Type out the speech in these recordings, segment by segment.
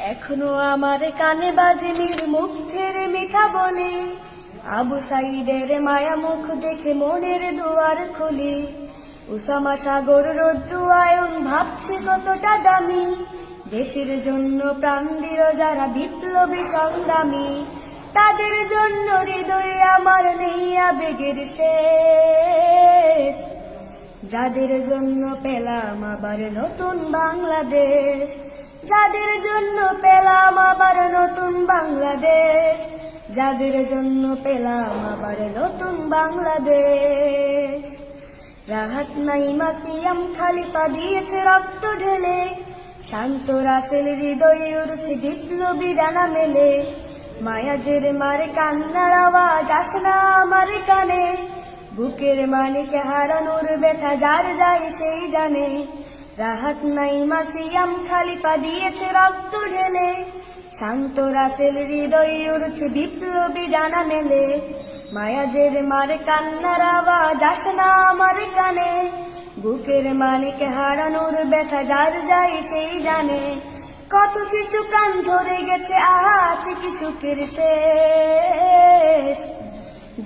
এখনো আমার কানে বাজে মীর মুগ্ধের মিঠা বলে, আবু সাইদের মায়া মুখ দেখে মনের দুয়ার খুলি। উসামা সাগর রৌদ্র আয়ন ভাবছে কতটা দামি, দেশের জন্য প্রাণ দিল যারা বিপ্লবী সংগ্রামী। তাদের জন্য হৃদয়ে আমার নেই আবেগের শেষ, যাদের জন্য পেলাম আবার নতুন বাংলাদেশ। যাদের জন্য পেলাম আবার নতুন বাংলাদেশ, যাদের জন্য পেলাম আবার নতুন বাংলাদেশ। রাহাত নাইমা সিয়াম খালিফা দিয়েছে রক্ত ঢেলে, শান্ত রাসেল হৃদয়ে উড়ছে বিপ্লবী ডানা মেলে। মায়াজের মারে কান্নার আওয়াজ আসে না আমার কানে, বুকের মানিকে হারানোর ব্যথা যার যায় সেই জানে। রাহাত নাইমা সিয়াম খালিফা দিয়েছে রক্ত ঢেলে, শান্ত রাসেল হৃদয়ে উড়ছে বিপ্লবী ডানা মেলে। মায়াজের মারে কান্নার আওয়াজ আসে না আমার কানে, বুকের মানিকে হারানোর ব্যথা যার যায় সেই জানে। কত শিশু প্রাণ ঝরে গেছে, আছে কি সুখের শেষ,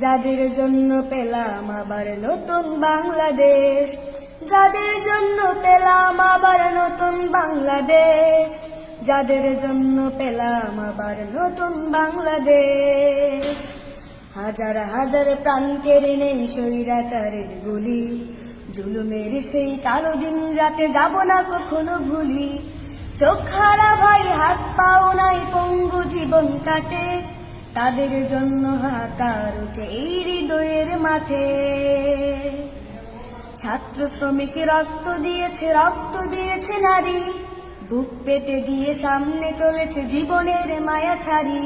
যাদের জন্য পেলাম আবার নতুন বাংলাদেশ। যাদের জন্য পেলাম আবার নতুন বাংলাদেশ, যাদের জন্য পেলাম আবার নতুন বাংলাদেশ। হাজার হাজার প্রাণ কেড়ে নেই স্বৈরাচারের গুলি, জুলুমের সেই কালো দিন রাতে যাব না কখনো ভুলি। চোখ হারা ভাই হাত পাও নাই পঙ্গু জীবন কাটে, তাদের জন্য হাহাকার ওঠে এই হৃদয়ের মাঠে। ছাত্র শ্রমিক রক্ত দিয়েছে নারী, বুক পেতে দিয়ে সামনে চলেছে জীবনের মায়া ছাড়ি।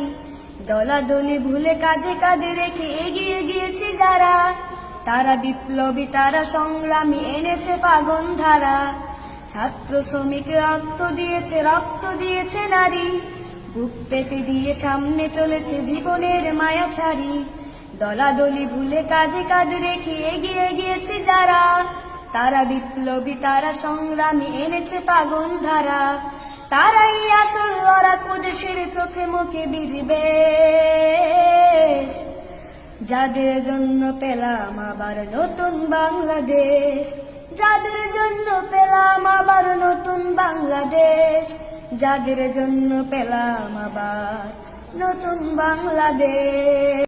দলাদলি ভুলে কাঁধে কাঁধে রেখে এগিয়ে গিয়েছে যারা, তারা বিপ্লবী তারা সংগ্রামী এনেছে পাগন ধারা। ছাত্র শ্রমিক রক্ত দিয়েছে নারী, বুক পেতে দিয়ে সামনে চলেছে জীবনের মায়া ছাড়ি। দলাদলি ভুলে কাঁধে কাঁধে রেখে এগিয়ে গিয়েছে যারা, তারা বিপ্লবী তারা সংগ্রামী এনেছে পাগন ধারা। তারাই আসল লড়াকু দেশের চোখে মুখে বিদ্বেষ, যাদের জন্য পেলাম আবার নতুন বাংলাদেশ। যাদের জন্য পেলাম আবার নতুন বাংলাদেশ, যাদের জন্য পেলাম আবার নতুন বাংলাদেশ।